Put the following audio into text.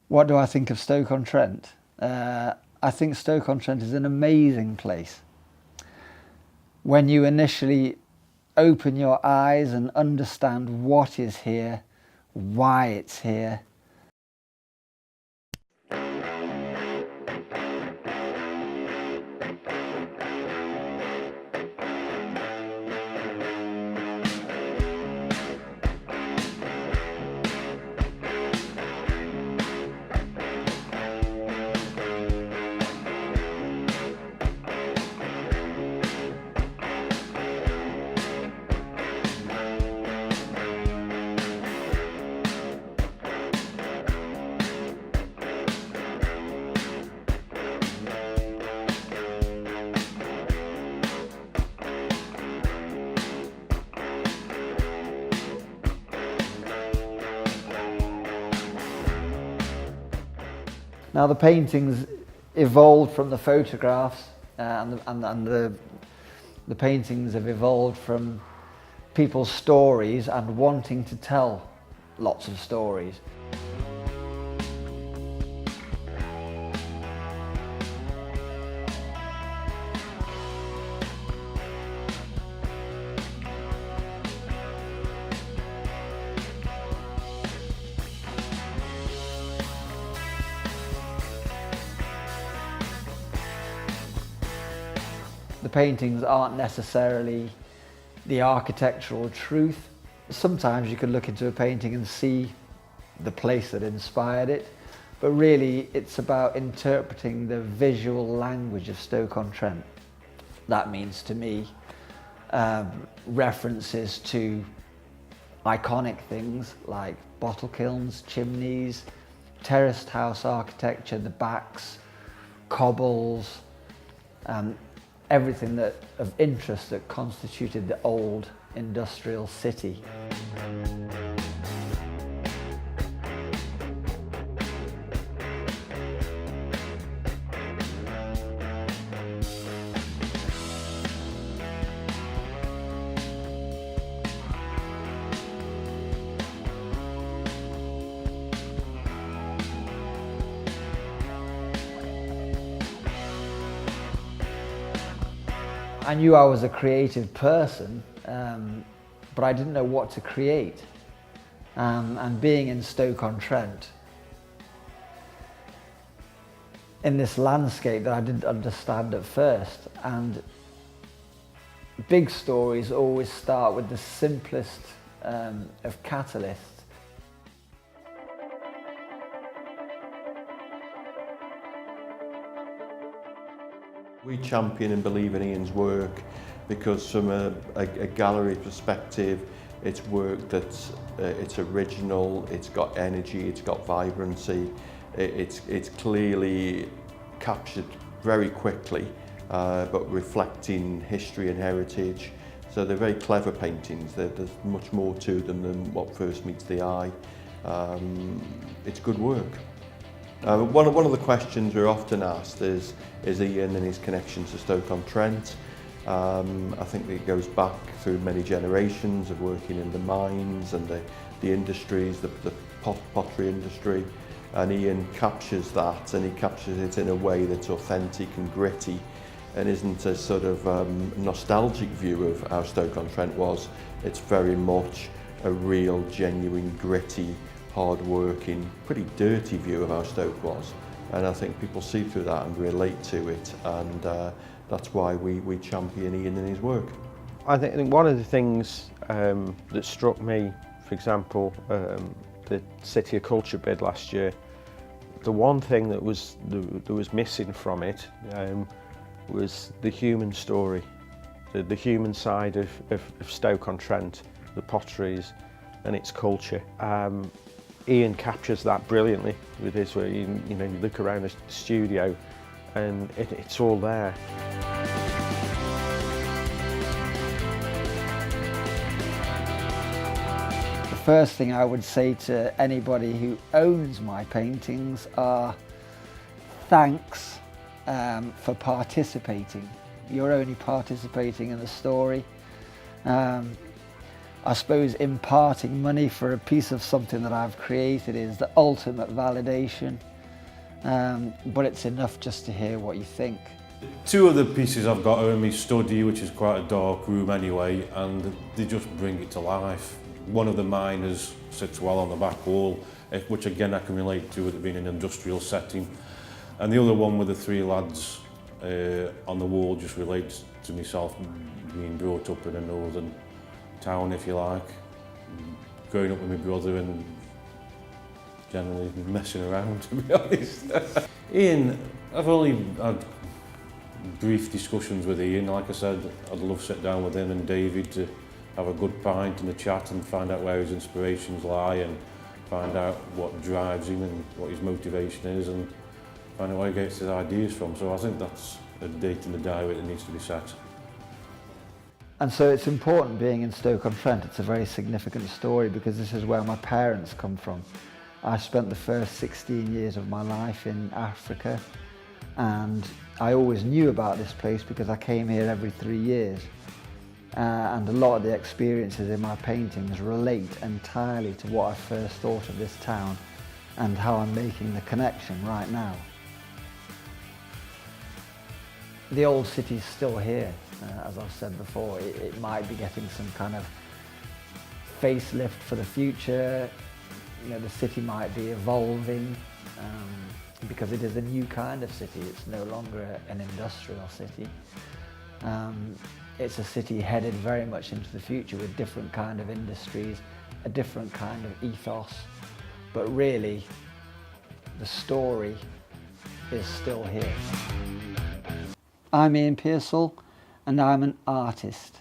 What do I think of Stoke-on-Trent? I think Stoke-on-Trent is an amazing place. When you initially open your eyes and understand what is here, why it's here. Now the paintings evolved from the photographs and the paintings have evolved from people's stories and wanting to tell lots of stories. The paintings aren't necessarily the architectural truth. Sometimes you can look into a painting and see the place that inspired it, but really it's about interpreting the visual language of Stoke-on-Trent. That means to me references to iconic things like bottle kilns, chimneys, terraced house architecture, the backs, cobbles, everything that of interest that constituted the old industrial city. I knew I was a creative person, but I didn't know what to create. And being in Stoke-on-Trent, in this landscape that I didn't understand at first, and big stories always start with the simplest of catalysts. We champion and believe in Ian's work because from a gallery perspective, it's work that's it's original, it's got energy, it's got vibrancy, it's clearly captured very quickly, but reflecting history and heritage. So they're very clever paintings. There's much more to them than what first meets the eye. It's good work. One of the questions we're often asked is Ian and his connection to Stoke-on-Trent. I think it goes back through many generations of working in the mines and the industries, the pottery industry, and Ian captures that, and he captures it in a way that's authentic and gritty and isn't a sort of nostalgic view of how Stoke-on-Trent was. It's very much a real, genuine, gritty, hard-working, pretty dirty view of how Stoke was, and I think people see through that and relate to it, and that's why we champion Ian in his work. I think one of the things that struck me, for example, the City of Culture bid last year, the one thing that was missing from it was the human story, the human side of Stoke-on-Trent, the potteries and its culture. Ian captures that brilliantly with his work. You look around the studio and it's all there. The first thing I would say to anybody who owns my paintings are thanks for participating. You're only participating in the story. I suppose imparting money for a piece of something that I've created is the ultimate validation, but it's enough just to hear what you think. Two of the pieces I've got are in my study, which is quite a dark room anyway, and they just bring it to life. One of the miners sits well on the back wall, which again I can relate to with it being an industrial setting. And the other one with the three lads on the wall just relates to myself being brought up in a northern town, if you like. Growing up with my brother and generally messing around, to be honest. Ian, I've only had brief discussions with Ian. Like I said, I'd love to sit down with him and David to have a good pint and a chat and find out where his inspirations lie and find out what drives him and what his motivation is and find out where he gets his ideas from. So I think that's a date in the diary that needs to be set. And so it's important being in Stoke-on-Trent. It's a very significant story because this is where my parents come from. I spent the first 16 years of my life in Africa, and I always knew about this place because I came here every 3 years. And a lot of the experiences in my paintings relate entirely to what I first thought of this town and how I'm making the connection right now. The old city's still here, as I've said before. It might be getting some kind of facelift for the future. You know, the city might be evolving because it is a new kind of city. It's no longer an industrial city. It's a city headed very much into the future with different kind of industries, a different kind of ethos. But really, the story is still here. I'm Ian Pearsall, and I'm an artist.